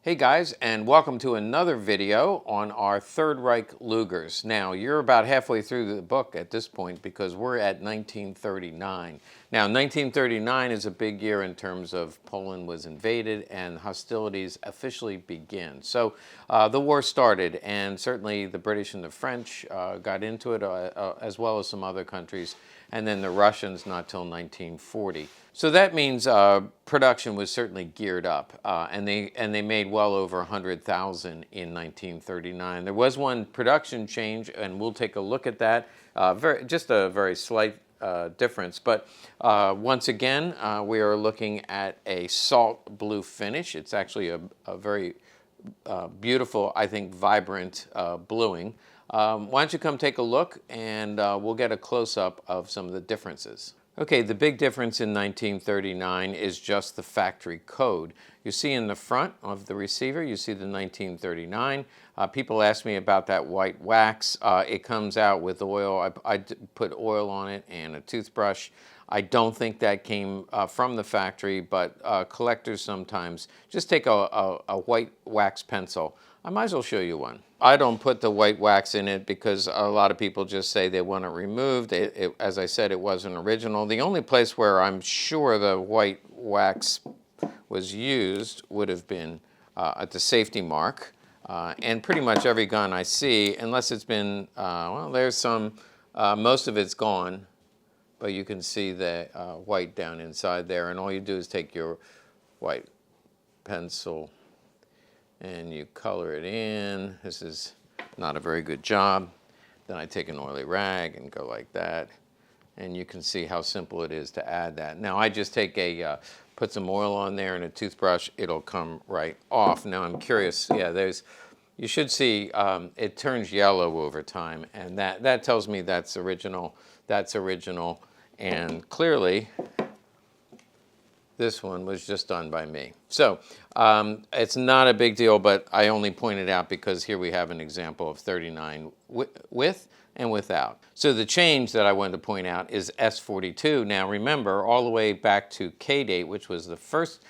Hey guys, and welcome to another video on our Third Reich Lugers. Now, you're about halfway through the book at this point because we're at 1939. Now, 1939 is a big year in terms of Poland was invaded and hostilities officially begin. So the war started, and certainly the British and the French got into it, as well as some other countries, and then the Russians not till 1940. So that means production was certainly geared up, and they made well over 100,000 in 1939. There was one production change, and we'll take a look at that. Just a very slight difference, but once again, we are looking at a salt blue finish. It's actually a very beautiful, I think, vibrant bluing. Why don't you come take a look, and we'll get a close-up of some of the differences. Okay, the big difference in 1939 is just the factory code. You see in the front of the receiver, you see the 1939. People ask me about that white wax. It comes out with oil. I put oil on it and a toothbrush. I don't think that came from the factory, but collectors sometimes just take a white wax pencil. I might as well show you one. I don't put the white wax in it because a lot of people just say they want it removed. As I said, it wasn't original. The only place where I'm sure the white wax was used would have been at the safety mark. And pretty much every gun I see, unless it's been, well, there's some, most of it's gone, but you can see the white down inside there. And all you do is take your white pencil and you color it in. This is not a very good job. Then I take an oily rag and go like that. And you can see how simple it is to add that. Now I just take put some oil on there and a toothbrush, it'll come right off. Now I'm curious, yeah, you should see it turns yellow over time, and that tells me that's original, and clearly this one was just done by me. So it's not a big deal, but I only point it out because here we have an example of 39 with and without. So the change that I wanted to point out is S42. Now remember, all the way back to K-date, which was the first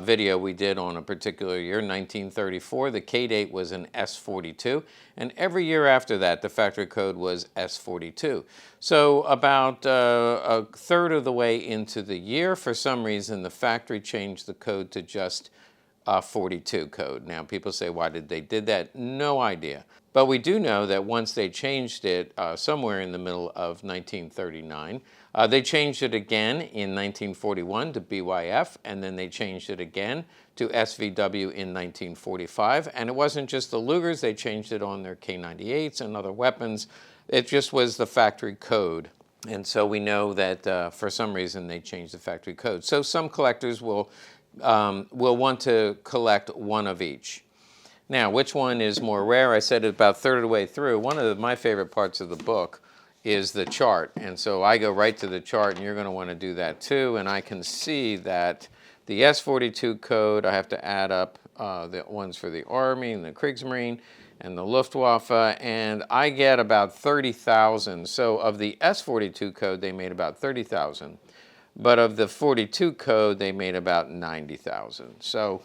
video we did on a particular year, 1934, the K-date was an S42, and every year after that, the factory code was S42. So about a third of the way into the year, for some reason, the factory changed the code to just 42 code. Now, people say, why did they did that? No idea. But we do know that once they changed it somewhere in the middle of 1939, they changed it again in 1941 to BYF, and then they changed it again to SVW in 1945. And it wasn't just the Lugers, they changed it on their K98s and other weapons. It just was the factory code. And so we know that for some reason they changed the factory code. So some collectors will want to collect one of each. Now, which one is more rare? I said about a third of the way through. One of my favorite parts of the book is the chart. And so I go right to the chart, and you're going to want to do that too. And I can see that the S42 code, I have to add up the ones for the Army and the Kriegsmarine and the Luftwaffe, and I get about 30,000. So of the S42 code, they made about 30,000. But of the 42 code, they made about 90,000. So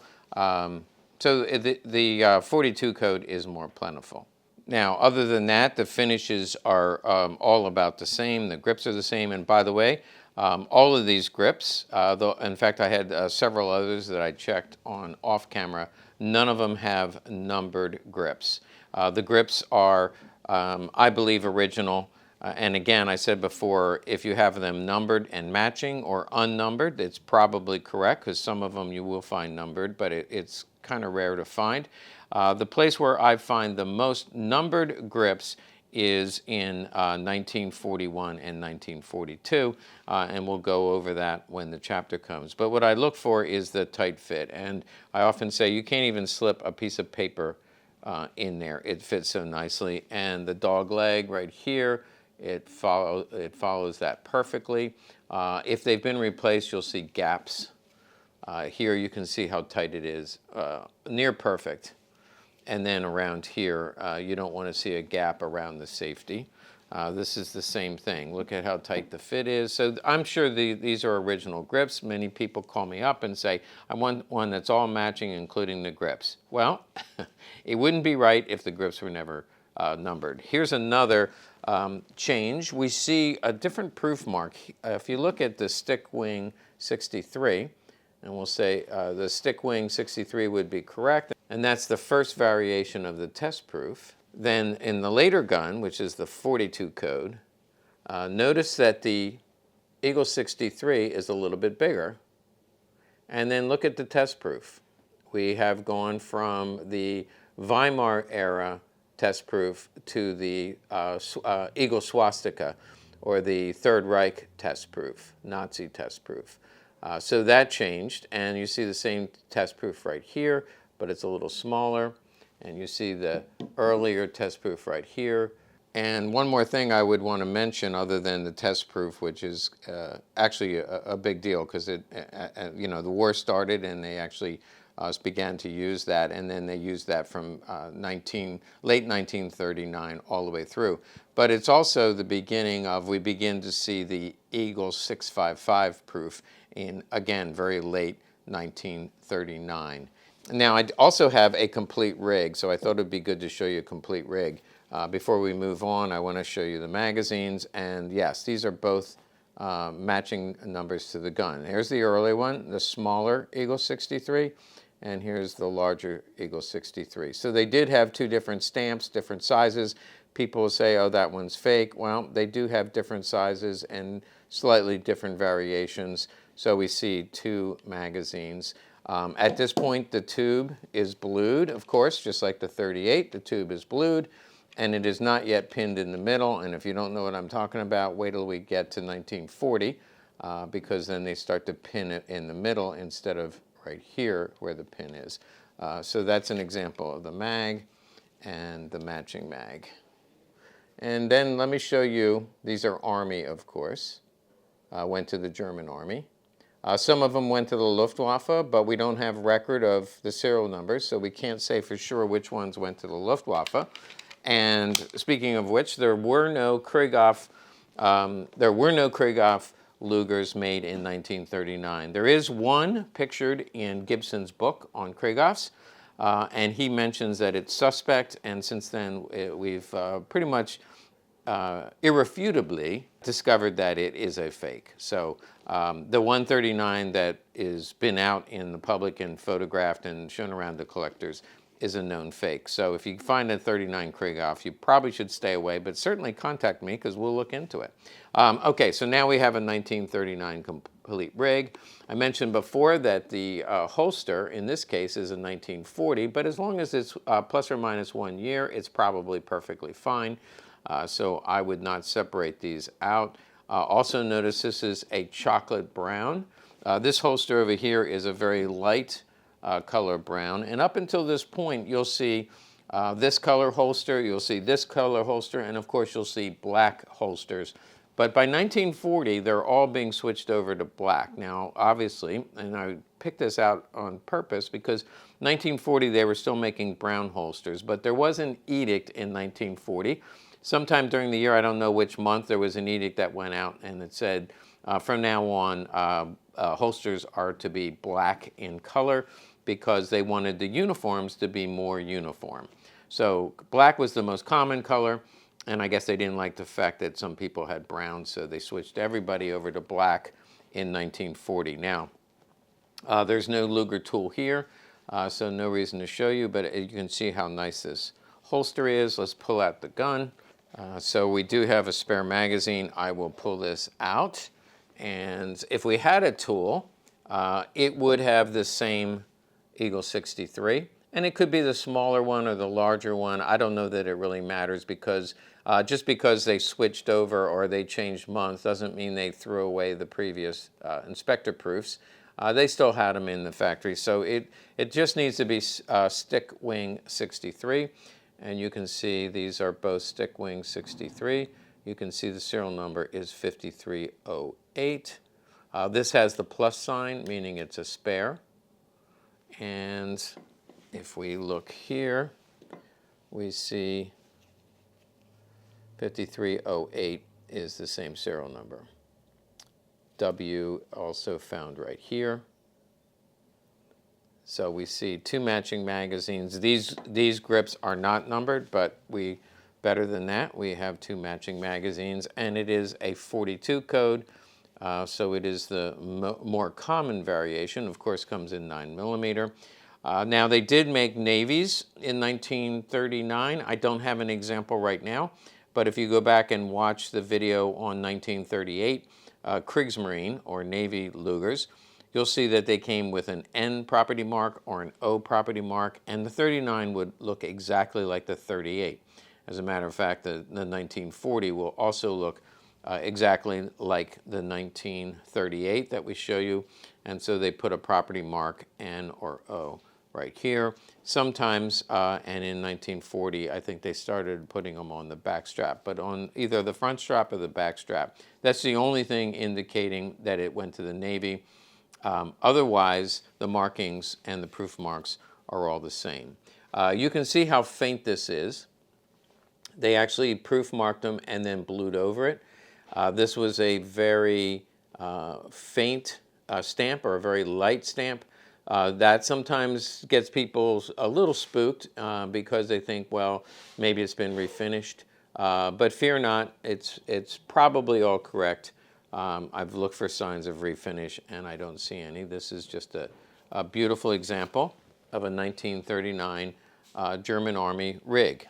the 42 code is more plentiful. Now, other than that, the finishes are all about the same. The grips are the same. And by the way, all of these grips, in fact, I had several others that I checked on off camera. None of them have numbered grips. The grips are, I believe, original. And again, I said before, if you have them numbered and matching or unnumbered, it's probably correct, because some of them you will find numbered, but it's kind of rare to find. The place where I find the most numbered grips is in 1941 and 1942, and we'll go over that when the chapter comes. But what I look for is the tight fit, and I often say you can't even slip a piece of paper in there. It fits so nicely, and the dog leg right here, it follows that perfectly. If they've been replaced, you'll see gaps. Here you can see how tight it is, near perfect. And then around here, you don't want to see a gap around the safety. This is the same thing. Look at how tight the fit is. So I'm sure these are original grips. Many people call me up and say, I want one that's all matching, including the grips. Well, it wouldn't be right if the grips were never numbered. Here's another change. We see a different proof mark. If you look at the stick wing 63, and we'll say the stick wing 63 would be correct, and that's the first variation of the test proof. Then in the later gun, which is the 42 code, notice that the Eagle 63 is a little bit bigger. And then look at the test proof. We have gone from the Weimar era test proof to the Eagle swastika, or the Third Reich test proof, Nazi test proof. So that changed, and you see the same test proof right here, but it's a little smaller. And you see the earlier test proof right here. And one more thing I would want to mention, other than the test proof, which is actually a big deal, because the war started and they actually began to use that, and then they used that from late 1939 all the way through. But it's also the beginning of, we begin to see the Eagle 655 proof in, again, very late 1939. Now, I also have a complete rig, so I thought it would be good to show you a complete rig. Before we move on, I want to show you the magazines, and yes, these are both matching numbers to the gun. Here's the early one, the smaller Eagle 63, and here's the larger Eagle 63. So they did have two different stamps, different sizes. People will say, oh, that one's fake. Well, they do have different sizes and slightly different variations, so we see two magazines. At this point, the tube is blued, of course, just like the 38. The tube is blued, and it is not yet pinned in the middle. And if you don't know what I'm talking about, wait till we get to 1940, because then they start to pin it in the middle instead of right here where the pin is. So that's an example of the mag and the matching mag. And then let me show you, these are Army, of course, went to the German Army. Some of them went to the Luftwaffe, but we don't have record of the serial numbers, so we can't say for sure which ones went to the Luftwaffe. And speaking of which, there were no Krieghoff Lugers made in 1939. There is one pictured in Gibson's book on Krieghoffs, and he mentions that it's suspect, and since then we've pretty much irrefutably discovered that it is a fake. So the 139 that is been out in the public and photographed and shown around to collectors is a known fake. So if you find a 39 Krieghoff, you probably should stay away, but certainly contact me because we'll look into it. Okay, so now we have a 1939 complete rig. I mentioned before that the holster in this case is a 1940, but as long as it's plus or minus 1 year, it's probably perfectly fine. So I would not separate these out. Also notice this is a chocolate brown. This holster over here is a very light color brown. And up until this point, you'll see this color holster, you'll see this color holster, and of course you'll see black holsters. But by 1940, they're all being switched over to black. Now, obviously, and I picked this out on purpose because 1940 they were still making brown holsters, but there was an edict in 1940. Sometime during the year, I don't know which month, there was an edict that went out and it said, from now on, holsters are to be black in color because they wanted the uniforms to be more uniform. So black was the most common color, and I guess they didn't like the fact that some people had brown, so they switched everybody over to black in 1940. Now, there's no Luger tool here, so no reason to show you, but you can see how nice this holster is. Let's pull out the gun. So we do have a spare magazine. I will pull this out, and if we had a tool, it would have the same Eagle 63, and it could be the smaller one or the larger one. I don't know that it really matters because just because they switched over or they changed months doesn't mean they threw away the previous inspector proofs. They still had them in the factory, so it just needs to be stick wing 63. And you can see these are both stick wing 63. You can see the serial number is 5308. This has the plus sign, meaning it's a spare. And if we look here, we see 5308 is the same serial number. W also found right here. So we see two matching magazines. These grips are not numbered, but better than that, we have two matching magazines, and it is a 42 code. So it is the more common variation. Of course, comes in 9mm. Now they did make navies in 1939. I don't have an example right now, but if you go back and watch the video on 1938 Kriegsmarine or Navy Lugers, you'll see that they came with an N property mark or an O property mark, and the 39 would look exactly like the 38. As a matter of fact, the 1940 will also look exactly like the 1938 that we show you, and so they put a property mark N or O right here. Sometimes, and in 1940, I think they started putting them on the back strap, but on either the front strap or the back strap. That's the only thing indicating that it went to the Navy. Otherwise, the markings and the proof marks are all the same. You can see how faint this is. They actually proof marked them and then blued over it. This was a very faint stamp, or a very light stamp. That sometimes gets people a little spooked because they think, well, maybe it's been refinished. But fear not, it's probably all correct. I've looked for signs of refinish, and I don't see any. This is just a beautiful example of a 1939 German Army rig.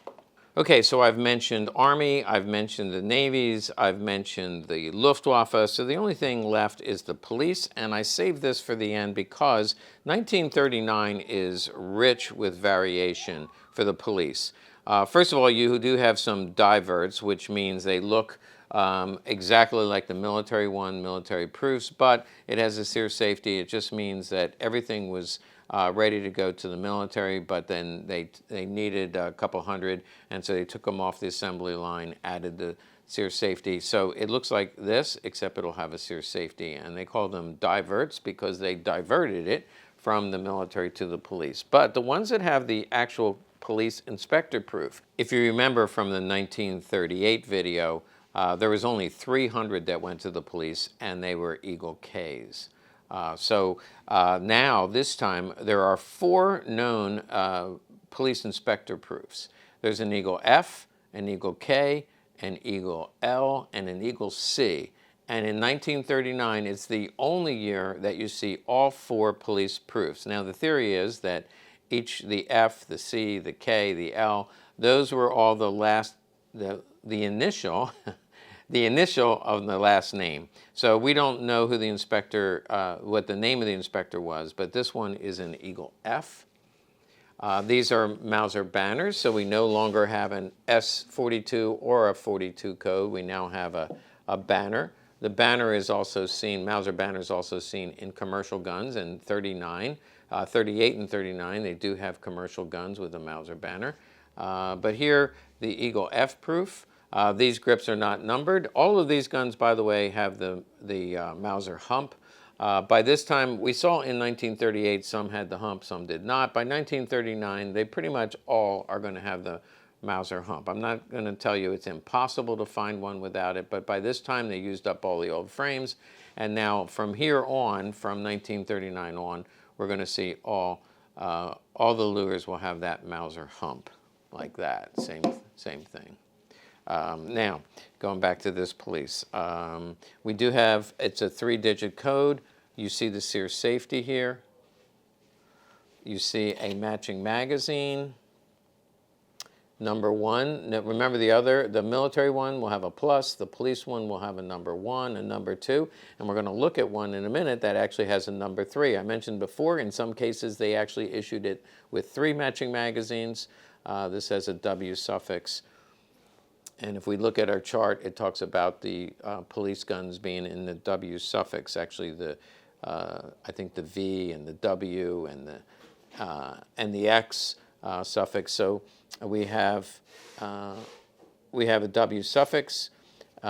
Okay, so I've mentioned Army, I've mentioned the Navies, I've mentioned the Luftwaffe, so the only thing left is the police, and I saved this for the end because 1939 is rich with variation for the police. First of all, you do have some diverts, which means they look exactly like the military one, military proofs, but it has a sear safety. It just means that everything was ready to go to the military, but then they needed a couple hundred, and so they took them off the assembly line, added the sear safety. So it looks like this, except it'll have a sear safety, and they call them diverts because they diverted it from the military to the police. But the ones that have the actual police inspector proof, if you remember from the 1938 video, there was only 300 that went to the police, and they were Eagle Ks. Now, this time, there are 4 known police inspector proofs. There's an Eagle F, an Eagle K, an Eagle L, and an Eagle C. And in 1939, it's the only year that you see all 4 police proofs. Now, the theory is that the F, the C, the K, the L, those were all the initial the initial of the last name. So we don't know who the inspector, what the name of the inspector was, but this one is an Eagle F. These are Mauser banners, so we no longer have an S42 or a 42 code. We now have a banner. The banner is also seen, Mauser banner is also seen in commercial guns in 38 and 39. They do have commercial guns with a Mauser banner. But here, the Eagle F proof. These grips are not numbered. All of these guns, by the way, have the Mauser hump. By this time, we saw in 1938 some had the hump, some did not. By 1939, they pretty much all are going to have the Mauser hump. I'm not going to tell you it's impossible to find one without it, but by this time they used up all the old frames. And now from here on, from 1939 on, we're going to see all the Lugers will have that Mauser hump like that. Same thing. Now, going back to this police, we do have, it's a 3-digit code. You see the sear safety here. You see a matching magazine. Number 1, now remember the military one will have a plus, the police one will have a number 1, a number 2, and we're going to look at one in a minute that actually has a number 3. I mentioned before, in some cases they actually issued it with 3 matching magazines. This has a W suffix. And if we look at our chart, it talks about the police guns being in the W suffix. Actually, I think the V and the W and the X suffix. So we have a W suffix.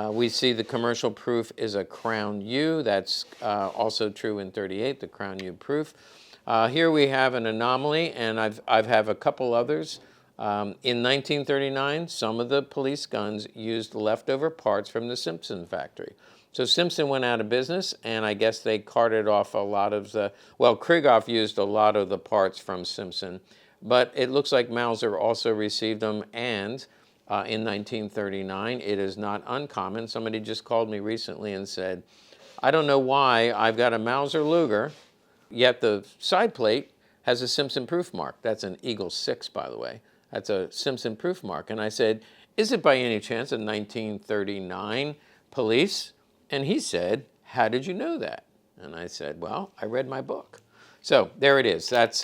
We see the commercial proof is a Crown U. That's also true in 38, the Crown U proof. Here we have an anomaly, and I've have a couple others In 1939, some of the police guns used leftover parts from the Simpson factory. So Simpson went out of business, and I guess they carted off a lot of the, well, Krieghoff used a lot of the parts from Simpson, but it looks like Mauser also received them, and in 1939, it is not uncommon. Somebody just called me recently and said, I don't know why I've got a Mauser Luger, yet the side plate has a Simpson proof mark. That's an Eagle 6, by the way. That's a Simpson proof mark. And I said, is it by any chance a 1939 police? And he said, how did you know that? And I said, well, I read my book. So there it is. That's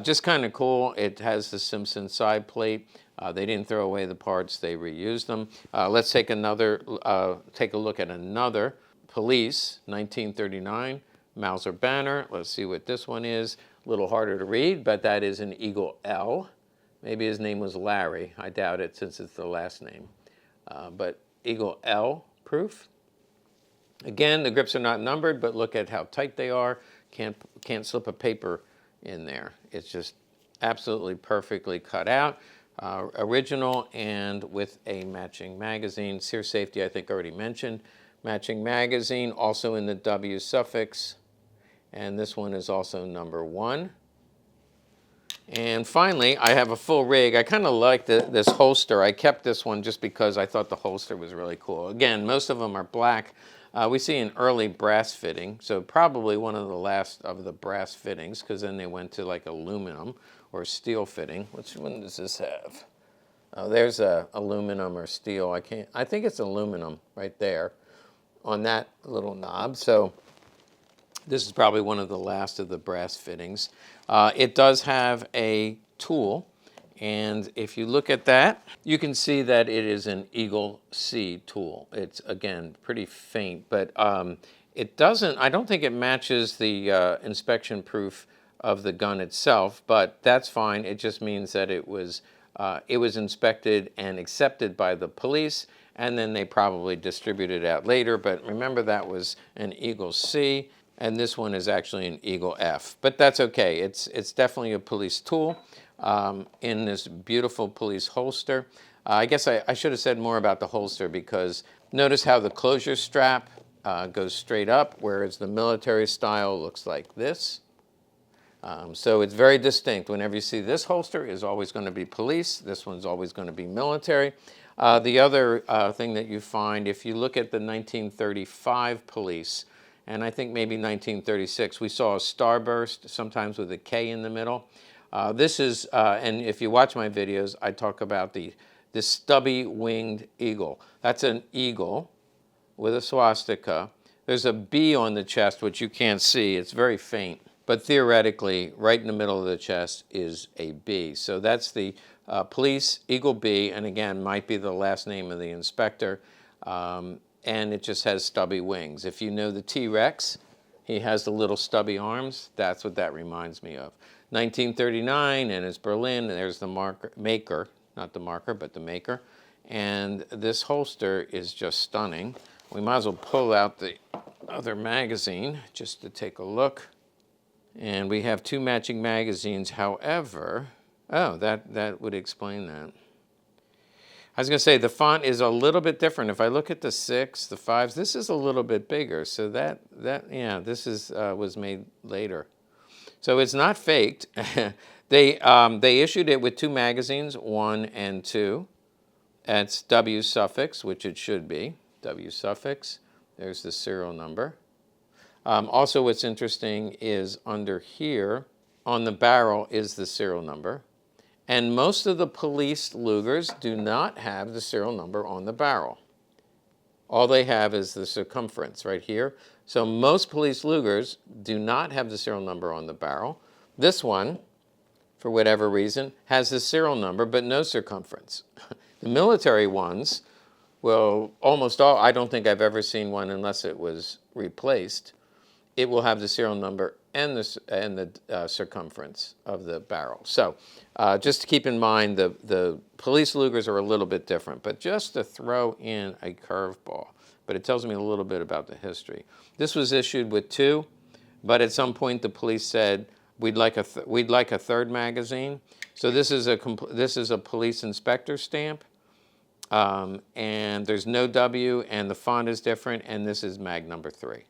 just kind of cool. It has the Simpson side plate. They didn't throw away the parts. They reused them. Let's take a look at another police, 1939, Mauser banner. Let's see what this one is. A little harder to read, but that is an Eagle L. Maybe his name was Larry. I doubt it since it's the last name. But Eagle L proof. Again, the grips are not numbered, but look at how tight they are. Can't slip a paper in there. It's just absolutely perfectly cut out. Original and with a matching magazine. Sear safety, I think, already mentioned. Matching magazine, also in the W suffix. And this one is also number 1. And finally, I have a full rig. I kind of like this holster. I kept this one just because I thought the holster was really cool. Again, most of them are black. We see an early brass fitting, so probably one of the last of the brass fittings, because then they went to like aluminum or steel fitting. Which one does this have? Oh, there's a aluminum or steel. I think it's aluminum right there on that little knob. So this is probably one of the last of the brass fittings. It does have a tool, and if you look at that, you can see that it is an Eagle C tool. It's, again, pretty faint, but it doesn't, I don't think it matches the inspection proof of the gun itself, but that's fine. It just means that it was inspected and accepted by the police, and then they probably distributed it out later. But remember, that was an Eagle C, and this one is actually an Eagle F. But that's okay. It's definitely a police tool in this beautiful police holster. I guess I should have said more about the holster, because notice how the closure strap goes straight up, whereas the military style looks like this. So it's very distinct. Whenever you see this holster, is always going to be police. This one's always going to be military. The other thing that you find, if you look at the 1935 police, and I think maybe 1936, we saw a starburst, sometimes with a K in the middle. This is, and if you watch my videos, I talk about the stubby winged eagle. That's an eagle with a swastika. There's a B on the chest, which you can't see. It's very faint. But theoretically, right in the middle of the chest is a B. So that's the police Eagle B, and again, might be the last name of the inspector. And it just has stubby wings. If you know the T-Rex, he has the little stubby arms. That's what that reminds me of. 1939, and it's Berlin. There's the maker, not the marker, but the maker. And this holster is just stunning. We might as well pull out the other magazine just to take a look. And we have 2 matching magazines. However, oh, that would explain that. I was going to say the font is a little bit different. If I look at the 6, the 5s, this is a little bit bigger. So yeah, this is was made later. So it's not faked. They issued it with 2 magazines, 1 and 2. It's W suffix, which it should be. W suffix. There's the serial number. Also, what's interesting is under here on the barrel is the serial number. And most of the police Lugers do not have the serial number on the barrel. All they have is the circumference right here. So most police Lugers do not have the serial number on the barrel. This one, for whatever reason, has the serial number but no circumference. The military ones, well, almost all, I don't think I've ever seen one unless it was replaced. It will have the serial number and the circumference of the barrel. So just to keep in mind, the police Lugers are a little bit different, but just to throw in a curveball. But it tells me a little bit about the history. This was issued with 2, but at some point the police said, we'd like a third magazine. So this is a police inspector stamp, and there's no W, and the font is different, and this is mag number 3.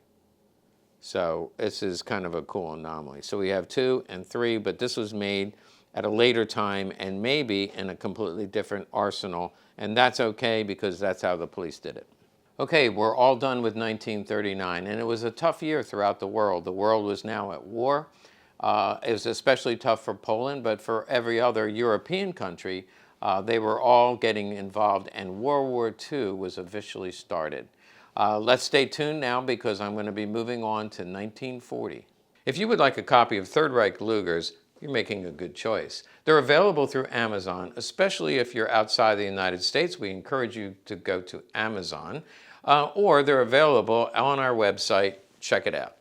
So this is kind of a cool anomaly. So we have 2 and 3, but this was made at a later time and maybe in a completely different arsenal, and that's okay because that's how the police did it. Okay, we're all done with 1939, and it was a tough year throughout the world. The world was now at war. It was especially tough for Poland, but for every other European country, they were all getting involved, and World War II was officially started. Let's stay tuned now because I'm going to be moving on to 1940. If you would like a copy of Third Reich Lugers, you're making a good choice. They're available through Amazon, especially if you're outside the United States. We encourage you to go to Amazon, or they're available on our website. Check it out.